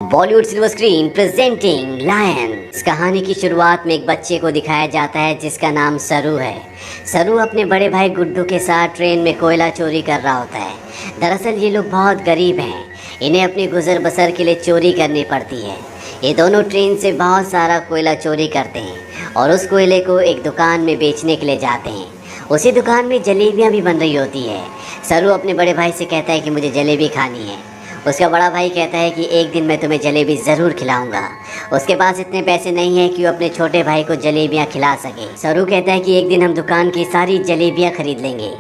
Bollywood silver screen presenting lion. इस कहानी की शुरुआत में एक बच्चे को दिखाया जाता है जिसका नाम सरू है। सरू अपने बड़े भाई गुड्डू के साथ ट्रेन में कोयला चोरी कर रहा होता है। दरअसल ये लोग बहुत गरीब हैं, इन्हें अपनी गुजर बसर के लिए चोरी करनी पड़ती है। ये दोनों ट्रेन से बहुत सारा कोयला चोरी करते हैं और उस कोयले को एक दुकान में बेचने के लिए जाते हैं। उसी दुकान में जलेबियाँ भी बन रही होती है। सरू अपने बड़े भाई से कहता है कि मुझे जलेबी खानी है। उसका बड़ा भाई कहता है कि एक दिन मैं तुम्हें जलेबी ज़रूर खिलाऊंगा। उसके पास इतने पैसे नहीं हैं कि वो अपने छोटे भाई को जलेबियाँ खिला सके। सरू कहता है कि एक दिन हम दुकान की सारी जलेबियाँ खरीद लेंगे।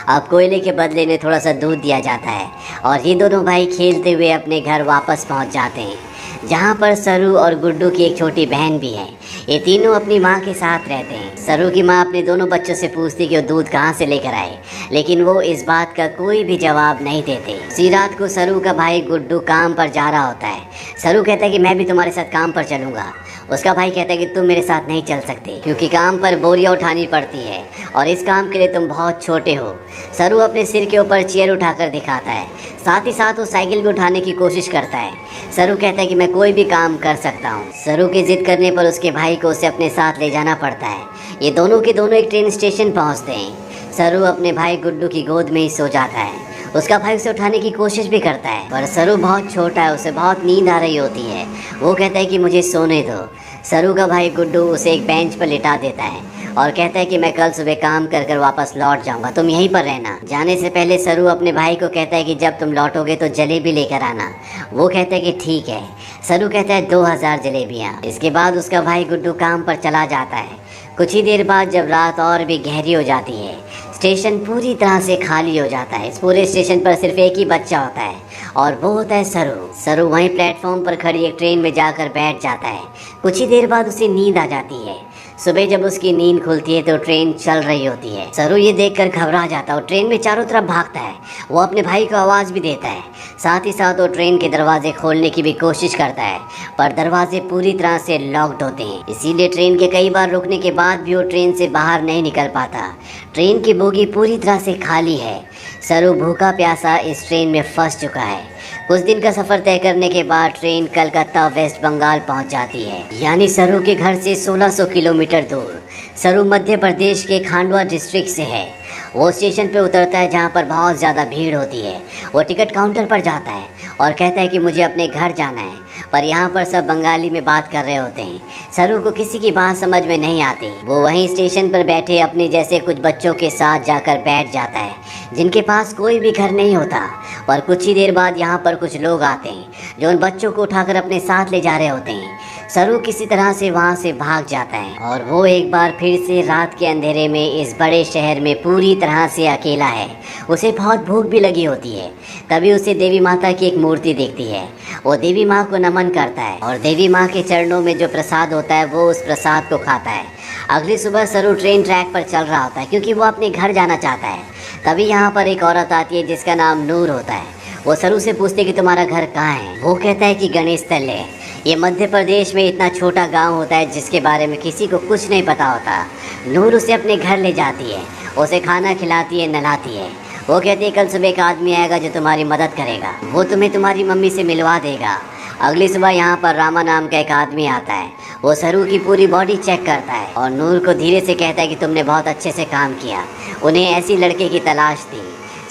अब कोयले के बदले में थोड़ा सा दूध दिया जाता है और ये दोनों भाई खेलते हुए अपने घर वापस पहुँच जाते हैं, जहाँ पर सरू और गुड्डू की एक छोटी बहन भी है। ये तीनों अपनी माँ के साथ रहते हैं। सरू की माँ अपने दोनों बच्चों से पूछती कि वो दूध कहाँ से लेकर आए, लेकिन वो इस बात का कोई भी जवाब नहीं देते। उसी रात को सरू का भाई गुड्डू काम पर जा रहा होता है। सरू कहता है कि मैं भी तुम्हारे साथ काम पर चलूँगा। उसका भाई कहता है कि तुम मेरे साथ नहीं चल सकते क्योंकि काम पर बोरियां उठानी पड़ती है और इस काम के लिए तुम बहुत छोटे हो। सरू अपने सिर के ऊपर चेयर उठाकर दिखाता है, साथ ही साथ वो साइकिल भी उठाने की कोशिश करता है। सरू कहता है कि मैं कोई भी काम कर सकता हूँ। सरू की जिद करने पर उसके भाई को उसे अपने साथ ले जाना पड़ता है। ये दोनों के दोनों एक ट्रेन स्टेशन पहुँचते हैं। सरू अपने भाई गुड्डू की गोद में ही सो जाता है। उसका भाई उसे उठाने की कोशिश भी करता है पर सरू बहुत छोटा है, उसे बहुत नींद आ रही होती है। वो कहता है कि मुझे सोने दो। सरू का भाई गुड्डू उसे एक बेंच पर लिटा देता है और कहता है कि मैं कल सुबह काम कर कर वापस लौट जाऊंगा, तुम यहीं पर रहना। जाने से पहले सरू अपने भाई को कहता है कि जब तुम लौटोगे तो जलेबी लेकर आना। वो कहता है कि ठीक है। सरू कहता है 2000 जलेबियाँ। इसके बाद उसका भाई गुड्डू काम पर चला जाता है। कुछ ही देर बाद जब रात और भी गहरी हो जाती है, स्टेशन पूरी तरह से खाली हो जाता है। इस पूरे स्टेशन पर सिर्फ एक ही बच्चा होता है और वो होता है सरू। सरू वहीं प्लेटफॉर्म पर खड़ी एक ट्रेन में जाकर बैठ जाता है। कुछ ही देर बाद उसे नींद आ जाती है। सुबह जब उसकी नींद खुलती है तो ट्रेन चल रही होती है। सरू ये देखकर घबरा जाता है और ट्रेन में चारों तरफ भागता है। वो अपने भाई को आवाज़ भी देता है, साथ ही साथ वो ट्रेन के दरवाजे खोलने की भी कोशिश करता है पर दरवाजे पूरी तरह से लॉक्ड होते हैं। इसीलिए ट्रेन के कई बार रुकने के बाद भी वो ट्रेन से बाहर नहीं निकल पाता। ट्रेन की बोगी पूरी तरह से खाली है। सरू भूखा प्यासा इस ट्रेन में फंस चुका है। कुछ दिन का सफ़र तय करने के बाद ट्रेन कलकत्ता वेस्ट बंगाल पहुंच जाती है, यानी सरू के घर से 1600 किलोमीटर दूर। सरू मध्य प्रदेश के खांडवा डिस्ट्रिक्ट से है। वो स्टेशन पे उतरता है जहाँ पर बहुत ज़्यादा भीड़ होती है। वो टिकट काउंटर पर जाता है और कहता है कि मुझे अपने घर जाना है, पर यहाँ पर सब बंगाली में बात कर रहे होते हैं। सरू को किसी की बात समझ में नहीं आती। वो वहीं स्टेशन पर बैठे अपने जैसे कुछ बच्चों के साथ जाकर बैठ जाता है जिनके पास कोई भी घर नहीं होता। और कुछ ही देर बाद यहाँ पर कुछ लोग आते हैं जो उन बच्चों को उठाकर अपने साथ ले जा रहे होते हैं। सरू किसी तरह से वहाँ से भाग जाता है और वो एक बार फिर से रात के अंधेरे में इस बड़े शहर में पूरी तरह से अकेला है। उसे बहुत भूख भी लगी होती है। तभी उसे देवी माता की एक मूर्ति दिखती है। वो देवी माँ को नमन करता है और देवी माँ के चरणों में जो प्रसाद होता है वो उस प्रसाद को खाता है। अगली सुबह सरू ट्रेन ट्रैक पर चल रहा होता है क्योंकि वो अपने घर जाना चाहता है। तभी यहाँ पर एक औरत आती है जिसका नाम नूर होता है। वो सरू से पूछते कि तुम्हारा घर कहाँ है। वो कहता है कि गणेश तल्ले। ये मध्य प्रदेश में इतना छोटा गांव होता है जिसके बारे में किसी को कुछ नहीं पता होता। नूर उसे अपने घर ले जाती है, उसे खाना खिलाती है, नहलाती है। वो कहती है कल सुबह एक आदमी आएगा जो तुम्हारी मदद करेगा, वो तुम्हें तुम्हारी मम्मी से मिलवा देगा। अगली सुबह यहाँ पर रामा नाम का एक आदमी आता है। वो सरू की पूरी बॉडी चेक करता है और नूर को धीरे से कहता है कि तुमने बहुत अच्छे से काम किया। उन्हें ऐसी लड़के की तलाश थी।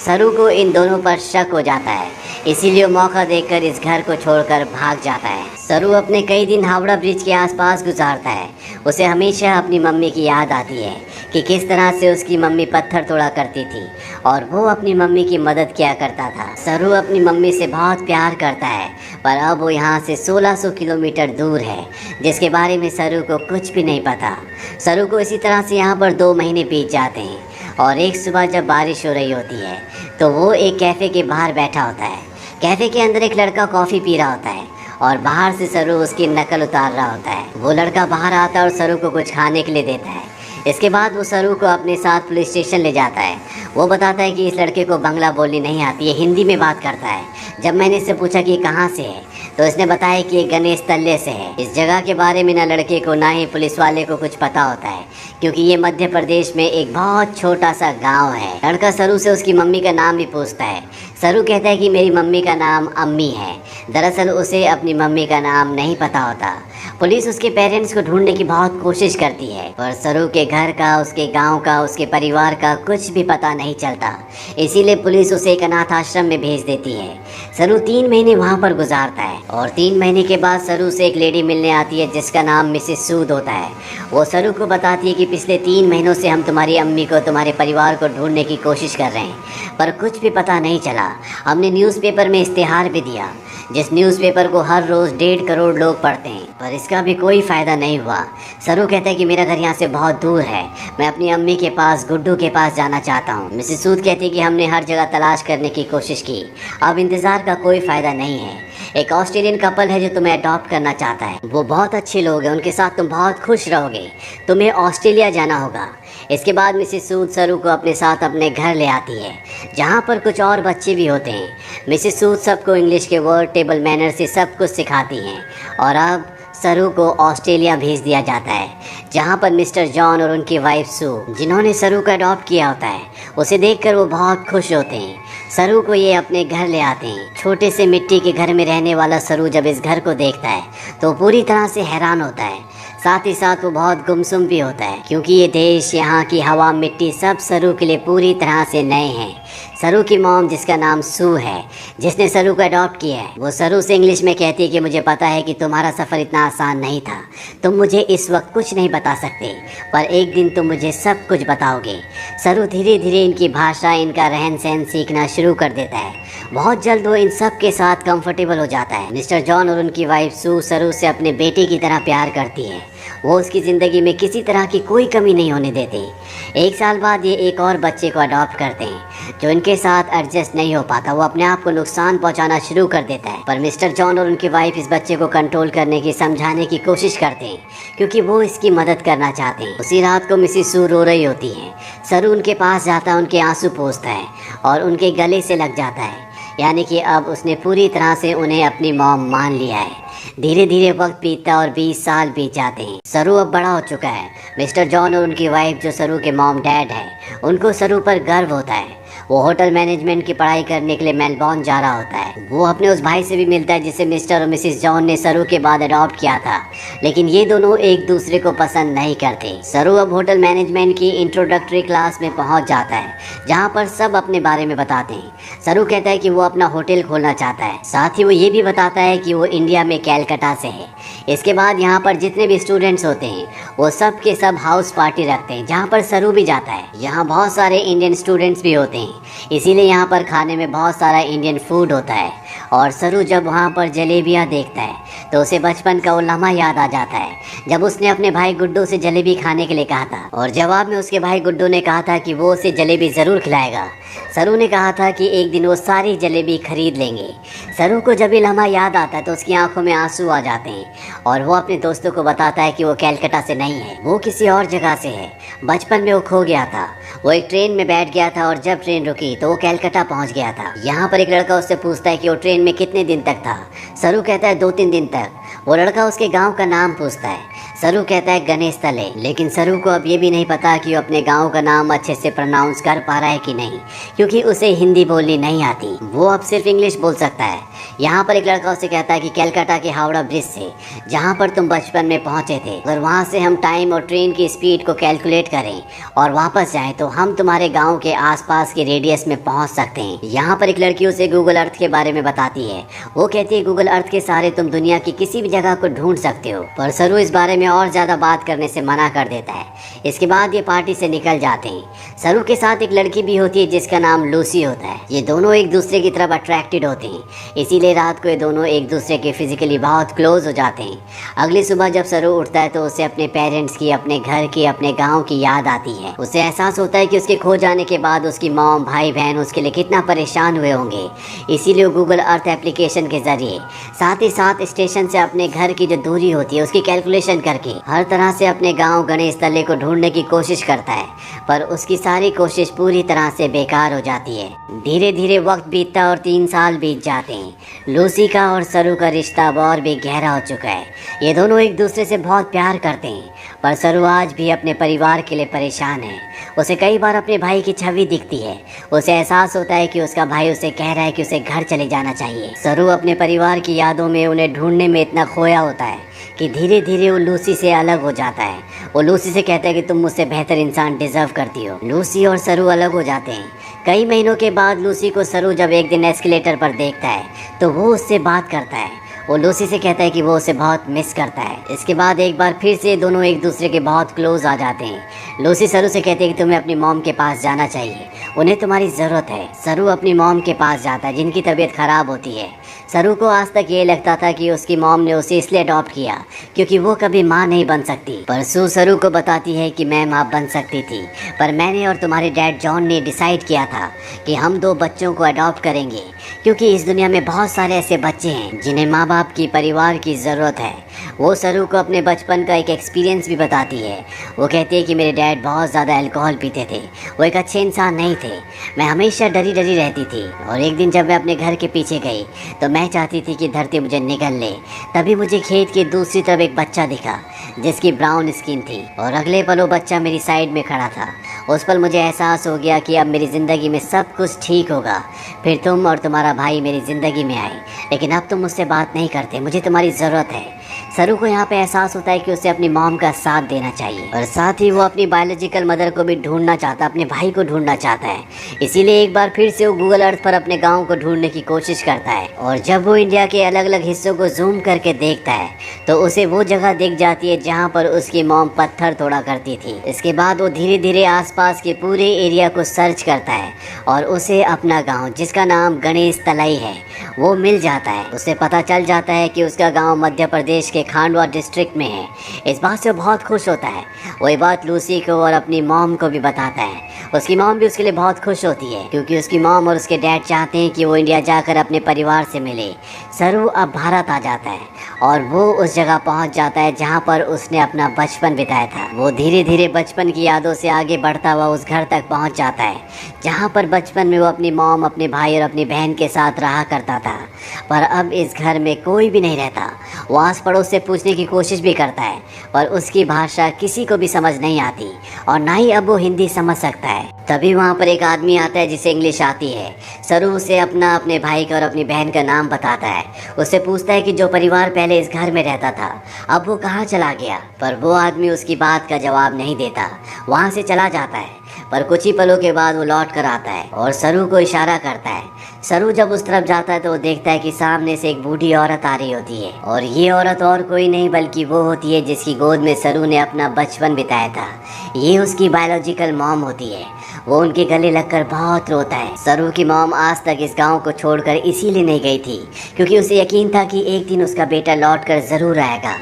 सरू को इन दोनों पर शक हो जाता है, इसीलिए मौका देखकर इस घर को छोड़कर भाग जाता है। सरू अपने कई दिन हावड़ा ब्रिज के आसपास गुजारता है। उसे हमेशा अपनी मम्मी की याद आती है कि किस तरह से उसकी मम्मी पत्थर तोड़ा करती थी और वो अपनी मम्मी की मदद किया करता था। सरू अपनी मम्मी से बहुत प्यार करता है पर अब वो यहाँ से 1600 किलोमीटर दूर है जिसके बारे में सरू को कुछ भी नहीं पता। सरू को इसी तरह से यहाँ पर 2 महीने बीत जाते हैं और एक सुबह जब बारिश हो रही होती है तो वो एक कैफ़े के बाहर बैठा होता है। कैफ़े के अंदर एक लड़का कॉफ़ी पी रहा होता है और बाहर से सरू उसकी नकल उतार रहा होता है। वो लड़का बाहर आता है और सरू को कुछ खाने के लिए देता है। इसके बाद वो सरू को अपने साथ पुलिस स्टेशन ले जाता है। वो बताता है कि इस लड़के को बांग्ला बोलनी नहीं आती है, हिंदी में बात करता है। जब मैंने इससे पूछा कि कहाँ से है तो इसने बताया कि ये गणेश तल्ले से है। इस जगह के बारे में ना लड़के को ना ही पुलिस वाले को कुछ पता होता है क्योंकि ये मध्य प्रदेश में एक बहुत छोटा सा गांव है। लड़का सरू से उसकी मम्मी का नाम भी पूछता है, सरू कहता है कि मेरी मम्मी का नाम अम्मी है। दरअसल उसे अपनी मम्मी का नाम नहीं पता होता। पुलिस उसके पेरेंट्स को ढूंढने की बहुत कोशिश करती है, पर सरू के घर का, उसके गांव का, उसके परिवार का कुछ भी पता नहीं चलता। इसीलिए पुलिस उसे एक अनाथ आश्रम में भेज देती है। सरू 3 महीने वहां पर गुजारता है और 3 महीने के बाद सरू से एक लेडी मिलने आती है जिसका नाम मिसेस सूद होता है। वो सरू को बताती है कि पिछले 3 महीनों से हम तुम्हारी अम्मी को, तुम्हारे परिवार को ढूंढने की कोशिश कर रहे हैं, पर कुछ भी पता नहीं चला। हमने न्यूज़पेपर में इश्तिहार भी दिया, जिस न्यूज़पेपर को हर रोज़ 1.5 करोड़ लोग पढ़ते हैं, पर इसका भी कोई फ़ायदा नहीं हुआ। सरू कहता है कि मेरा घर यहाँ से बहुत दूर है, मैं अपनी अम्मी के पास, गुड्डू के पास जाना चाहता हूँ। मिसेस सूद कहती है कि हमने हर जगह तलाश करने की कोशिश की, अब इंतज़ार का कोई फ़ायदा नहीं है। एक ऑस्ट्रेलियन कपल है जो तुम्हें अडॉप्ट करना चाहता है, वो बहुत अच्छे लोग हैं, उनके साथ तुम बहुत खुश रहोगे, तुम्हें ऑस्ट्रेलिया जाना होगा। इसके बाद मिसेस सूद सरू को अपने साथ अपने घर ले आती है, जहाँ पर कुछ और बच्चे भी होते हैं। मिसेस सूद सबको इंग्लिश के वर्ड, टेबल मैनर से सब कुछ सिखाती हैं और अब सरू को ऑस्ट्रेलिया भेज दिया जाता है, जहाँ पर मिस्टर जॉन और उनकी वाइफ सू, जिन्होंने सरू को अडॉप्ट किया होता है, उसे देखकर वो बहुत खुश होते हैं। सरू को ये अपने घर ले आते हैं। छोटे से मिट्टी के घर में रहने वाला सरू जब इस घर को देखता है तो पूरी तरह से हैरान होता है। साथ ही साथ वो बहुत गुमसुम भी होता है, क्योंकि ये देश, यहाँ की हवा, मिट्टी सब सरू के लिए पूरी तरह से नए हैं। सरू की मॉम, जिसका नाम सू है, जिसने सरू को अडॉप्ट किया है, वो सरू से इंग्लिश में कहती है कि मुझे पता है कि तुम्हारा सफ़र इतना आसान नहीं था, तुम मुझे इस वक्त कुछ नहीं बता सकते, पर एक दिन तुम मुझे सब कुछ बताओगे। सरू धीरे धीरे इनकी भाषा, इनका रहन सहन सीखना शुरू कर देता है। बहुत जल्द वो इन सब के साथ कंफर्टेबल हो जाता है। मिस्टर जॉन और उनकी वाइफ सू सरू से अपने बेटे की तरह प्यार करती है। वो उसकी ज़िंदगी में किसी तरह की कोई कमी नहीं होने देते। 1 साल बाद ये एक और बच्चे को अडॉप्ट करते हैं जो इनके साथ एडजस्ट नहीं हो पाता। वो अपने आप को नुकसान पहुंचाना शुरू कर देता है, पर मिस्टर जॉन और उनकी वाइफ इस बच्चे को कंट्रोल करने की, समझाने की कोशिश करते हैं, क्योंकि वो इसकी मदद करना चाहते हैं। उसी रात को मिसेस सू रो रही होती है। सरू उनके पास जाता है, उनके आंसू पोंछता है और उनके गले से लग जाता है, यानी कि अब उसने पूरी तरह से उन्हें अपनी मॉम मान लिया है। धीरे धीरे वक्त बीतता और 20 साल बीत जाते हैं। सरू अब बड़ा हो चुका है। मिस्टर जॉन और उनकी वाइफ, जो सरू के मॉम डैड है, उनको सरू पर गर्व होता है। वो होटल मैनेजमेंट की पढ़ाई करने के लिए मेलबॉर्न जा रहा होता है। वो अपने उस भाई से भी मिलता है जिसे मिस्टर और मिसेस जॉन ने सरू के बाद अडॉप्ट किया था, लेकिन ये दोनों एक दूसरे को पसंद नहीं करते। सरू अब होटल मैनेजमेंट की इंट्रोडक्टरी क्लास में पहुंच जाता है, जहां पर सब अपने बारे में बताते हैं। सरू कहता है कि वो अपना होटल खोलना चाहता है, साथ ही वो ये भी बताता है कि वो इंडिया में कैलकाटा से है। इसके बाद यहाँ पर जितने भी स्टूडेंट्स होते हैं वो सब के सब हाउस पार्टी रखते हैं, जहाँ पर सरू भी जाता है। यहाँ बहुत सारे इंडियन स्टूडेंट्स भी होते हैं, इसीलिए यहाँ पर खाने में बहुत सारा इंडियन फूड होता है। और सरू जब वहाँ पर जलेबियाँ देखता है तो उसे बचपन का वो लम्हा याद आ जाता है, जब उसने अपने भाई गुड्डू से जलेबी खाने के लिए कहा था और जवाब में उसके भाई गुड्डू ने कहा था कि वो उसे जलेबी ज़रूर खिलाएगा। सरू ने कहा था कि एक दिन वो सारी जलेबी खरीद लेंगे। सरू को जब ये लम्हा याद आता है तो उसकी आंखों में आंसू आ जाते हैं और वो अपने दोस्तों को बताता है कि वो कैलकाटा से नहीं है, वो किसी और जगह से है। बचपन में वो खो गया था, वो एक ट्रेन में बैठ गया था और जब ट्रेन रुकी तो वो कैलकाटा पहुंच गया था। यहाँ पर एक लड़का उससे पूछता है कि वो ट्रेन में कितने दिन तक था। सरू कहता है 2-3 दिन तक। वो लड़का उसके गांव का नाम पूछता है। सरू कहता है गणेश तले, लेकिन सरू को अब ये भी नहीं पता कि वो अपने गांव का नाम अच्छे से प्रोनाउंस कर पा रहा है कि नहीं, क्योंकि उसे हिंदी बोलनी नहीं आती। वो अब सिर्फ इंग्लिश बोल सकता है। यहाँ पर एक लड़का उसे कहता है कि कैलकाटा के हावड़ा ब्रिज से, जहाँ पर तुम बचपन में पहुँचे थे, अगर वहाँ से हम टाइम और ट्रेन की स्पीड को कैलकुलेट करें और वापस जाएं तो हम तुम्हारे गाँव के आसपास के रेडियस में पहुँच सकते हैं। यहाँ पर एक लड़की उसे गूगल अर्थ के बारे में बताती है। वो कहती है गूगल अर्थ के सहारे तुम दुनिया की किसी भी जगह को ढूंढ सकते हो, पर सरू इस बारे में और ज़्यादा बात करने से मना कर देता है। इसके बाद ये पार्टी से निकल जाते हैं। सरू के साथ एक लड़की भी होती है जिसका नाम लूसी होता है। ये दोनों एक दूसरे की तरफ अट्रैक्टेड होते हैं, इसीलिए रात को ये दोनों एक दूसरे के फिजिकली बहुत क्लोज हो जाते हैं। अगली सुबह जब सरू उठता है तो उसे अपने पेरेंट्स की, अपने घर की, अपने गाँव की याद आती है। उसे एहसास होता है कि उसके खो जाने के बाद उसकी मॉम, भाई बहन उसके लिए कितना परेशान हुए होंगे। इसीलिए वो गूगल अर्थ एप्लीकेशन के जरिए, साथ ही साथ स्टेशन से अपने घर की जो दूरी होती है उसकी कैलकुलेशन करके हर तरह से अपने गांव गणेश तले को ढूंढने की कोशिश करता है, पर उसकी सारी कोशिश पूरी तरह से बेकार हो जाती है। धीरे धीरे वक्त बीतता और 3 साल बीत जाते हैं। लूसी का और सरू का रिश्ता अब और भी गहरा हो चुका है। ये दोनों एक दूसरे से बहुत प्यार करते हैं। पर सरू आज भी अपने परिवार के लिए परेशान है। उसे कई बार अपने भाई की छवि दिखती है। उसे एहसास होता है कि उसका भाई उसे कह रहा है कि उसे घर चले जाना चाहिए। सरू अपने परिवार की यादों में उन्हें ढूंढने में इतना खोया होता है कि धीरे धीरे वो लूसी से अलग हो जाता है। वो लूसी से कहता है कि तुम मुझसे बेहतर इंसान डिजर्व करती हो। लूसी और सरू अलग हो जाते हैं। कई महीनों के बाद लूसी को सरू जब एक दिन एस्केलेटर पर देखता है तो वो उससे बात करता है। वो लूसी से कहता है कि वो उसे बहुत मिस करता है। इसके बाद एक बार फिर से दोनों एक दूसरे के बहुत क्लोज आ जाते हैं। लूसी सरू से कहती है कि तुम्हें अपनी मॉम के पास जाना चाहिए, उन्हें तुम्हारी ज़रूरत है। सरू अपनी मॉम के पास जाता है जिनकी तबीयत ख़राब होती है। सरू को आज तक ये लगता था कि उसकी मॉम ने उसे इसलिए अडॉप्ट किया क्योंकि वो कभी माँ नहीं बन सकती। पर सू सरू को बताती है कि मैं माँ बन सकती थी, पर मैंने और तुम्हारे डैड जॉन ने डिसाइड किया था कि हम 2 बच्चों को अडॉप्ट करेंगे क्योंकि इस दुनिया में बहुत सारे ऐसे बच्चे हैं जिन्हें माँ बाप की, परिवार की ज़रूरत है। वो सरू को अपने बचपन का एक एक्सपीरियंस भी बताती है। वो कहती है कि मेरे डैड बहुत ज़्यादा अल्कोहल पीते थे, वो एक अच्छे इंसान नहीं थे। मैं हमेशा डरी डरी रहती थी और एक दिन जब मैं अपने घर के पीछे गई तो मैं चाहती थी कि धरती मुझे निगल ले। तभी मुझे खेत की दूसरी तरफ एक बच्चा दिखा जिसकी ब्राउन स्किन थी और अगले पल वो बच्चा मेरी साइड में खड़ा था। उस पल मुझे एहसास हो गया कि अब मेरी ज़िंदगी में सब कुछ ठीक होगा। फिर तुम और तुम्हारा भाई मेरी ज़िंदगी में आए, लेकिन अब तुम मुझसे बात नहीं करते, मुझे तुम्हारी ज़रूरत है। सरू को यहाँ पे एहसास होता है कि उसे अपनी मॉम का साथ देना चाहिए और साथ ही वो अपनी बायोलॉजिकल मदर को भी ढूंढना चाहता है, अपने भाई को ढूंढना चाहता है। इसीलिए एक बार फिर से वो गूगल अर्थ पर अपने गांव को ढूंढने की कोशिश करता है और जब वो इंडिया के अलग अलग हिस्सों को जूम करके देखता है तो उसे वो जगह दिख जाती है जहाँ पर उसकी मॉम पत्थर तोड़ा करती थी। इसके बाद वो धीरे धीरे आसपास के पूरे एरिया को सर्च करता है और उसे अपना गाँव, जिसका नाम गणेश तलाई है, वो मिल जाता है। उसे पता चल जाता है कि उसका गाँव मध्य प्रदेश के खांडवा डिस्ट्रिक्ट में है। इस बात से बहुत खुश होता है। वही बात लूसी को और अपनी मॉम को भी बताता है। उसकी मॉम भी उसके लिए बहुत खुश होती है क्योंकि उसकी मॉम और उसके डैड चाहते हैं कि वो इंडिया जाकर अपने परिवार से मिले। सरू अब भारत आ जाता है और वो उस जगह पहुंच जाता है जहां पर उसने अपना बचपन बिताया था। वो धीरे धीरे बचपन की यादों से आगे बढ़ता हुआ उस घर तक पहुंच जाता है जहां पर बचपन में वो अपनी मॉम, अपने भाई और अपनी बहन के साथ रहा करता था। पर अब इस घर में कोई भी नहीं रहता। वो आस पड़ोस से पूछने की कोशिश भी करता है पर उसकी भाषा किसी को भी समझ नहीं आती और ना ही अब वो हिंदी समझ सकता है। तभी वहाँ पर एक आदमी आता है जिसे इंग्लिश आती है। सरू उसे अपने भाई का और अपनी बहन का नाम बताता है। उससे पूछता है कि जो परिवार पहले इस घर में रहता था अब वो कहाँ चला गया, पर वो आदमी उसकी बात का जवाब नहीं देता, वहाँ से चला जाता है। पर कुछ ही पलों के बाद वो लौट कर आता है और सरू को इशारा करता है। सरू जब उस तरफ जाता है तो वो देखता है कि सामने से एक बूढ़ी औरत आ रही होती है और ये औरत और कोई नहीं बल्कि वो होती है जिसकी गोद में सरू ने अपना बचपन बिताया था। ये उसकी बायोलॉजिकल मॉम होती है। वो उनके गले लगकर बहुत रोता है। सरू की मॉम आज तक इस गांव को छोड़कर इसीलिए नहीं गई थी क्योंकि उसे यकीन था कि एक दिन उसका बेटा लौटकर ज़रूर आएगा।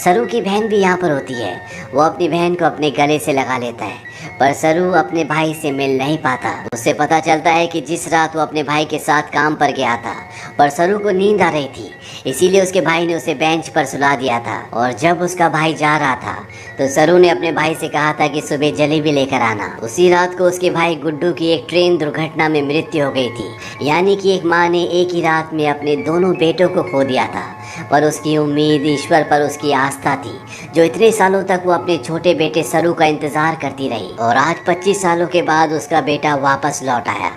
सरू की बहन भी यहाँ पर होती है। वो अपनी बहन को अपने गले से लगा लेता है पर सरू अपने भाई से मिल नहीं पाता। उससे पता चलता है कि जिस रात वो अपने भाई के साथ काम पर गया था पर सरू को नींद आ रही थी, इसीलिए उसके भाई ने उसे बेंच पर सुला दिया था। और जब उसका भाई जा रहा था तो सरू ने अपने भाई से कहा था कि सुबह जलेबी लेकर आना। उसी रात को उसके भाई गुड्डू की एक ट्रेन दुर्घटना में मृत्यु हो गई थी। यानी कि एक माँ ने एक ही रात में अपने दोनों बेटों को खो दिया था। पर उसकी उम्मीद, ईश्वर पर उसकी आस्था थी जो इतने सालों तक वो अपने छोटे बेटे सरू का इंतजार करती रही और आज 25 सालों के बाद उसका बेटा वापस लौट आया।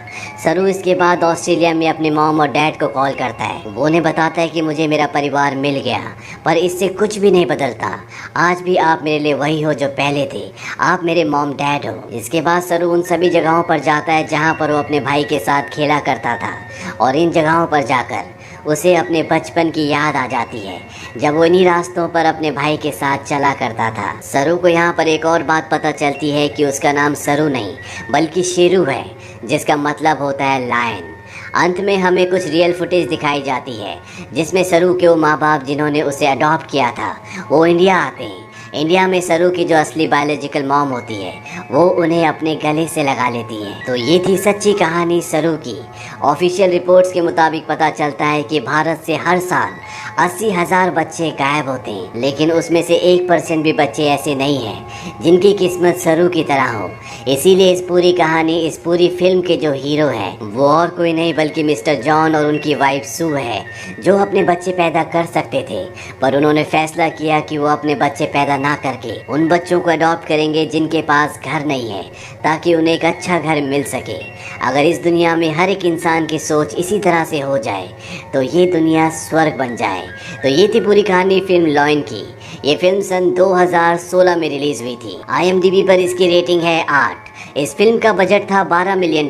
सरू इसके बाद ऑस्ट्रेलिया में अपने मॉम और डैड को कॉल करता है। वो उन्हें बताता है कि मुझे मेरा परिवार मिल गया पर इससे कुछ भी नहीं बदलता। आज भी आप मेरे लिए वही हो जो पहले थे, आप मेरे मॉम डैड हो। इसके बाद सरू उन सभी जगहों पर जाता है जहाँ पर वो अपने भाई के साथ खेला करता था और इन जगहों पर जाकर उसे अपने बचपन की याद आ जाती है जब वो इन्हीं रास्तों पर अपने भाई के साथ चला करता था। सरू को यहाँ पर एक और बात पता चलती है कि उसका नाम सरू नहीं बल्कि शेरू है, जिसका मतलब होता है लायन। अंत में हमें कुछ रियल फुटेज दिखाई जाती है जिसमें सरू के वो माँ बाप जिन्होंने उसे अडॉप्ट किया था वो इंडिया आते हैं। इंडिया में सरू की जो असली बायोलॉजिकल मॉम होती है वो उन्हें अपने गले से लगा लेती है। तो ये थी सच्ची कहानी सरू की। ऑफिशियल रिपोर्ट्स के मुताबिक पता चलता है कि भारत से हर साल 80,000 बच्चे गायब होते हैं, लेकिन उसमें से 1% भी बच्चे ऐसे नहीं हैं जिनकी किस्मत सरू की तरह हो। इसीलिए इस पूरी कहानी, इस पूरी फिल्म के जो हीरो हैं वो और कोई नहीं बल्कि मिस्टर जॉन और उनकी वाइफ सू है, जो अपने बच्चे पैदा कर सकते थे पर उन्होंने फैसला किया कि वो अपने बच्चे पैदा ना करके उन बच्चों को अडॉप्ट करेंगे जिनके पास घर नहीं है, ताकि उन्हें एक अच्छा घर मिल सके। अगर इस दुनिया में हर एक इंसान की सोच इसी तरह से हो जाए तो ये दुनिया स्वर्ग बन जाए। तो ये थी पूरी कहानी फिल्म लॉयन की। ये फिल्म सन 2016 में रिलीज हुई थी। IMDb पर इसकी रेटिंग है 8। इस फिल्म का बजट था $12 मिलियन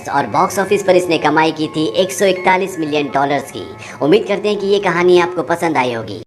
और बॉक्स ऑफिस पर इसने कमाई की थी $141 मिलियन की। उम्मीद करते हैं कि ये कहानी आपको पसंद आई होगी।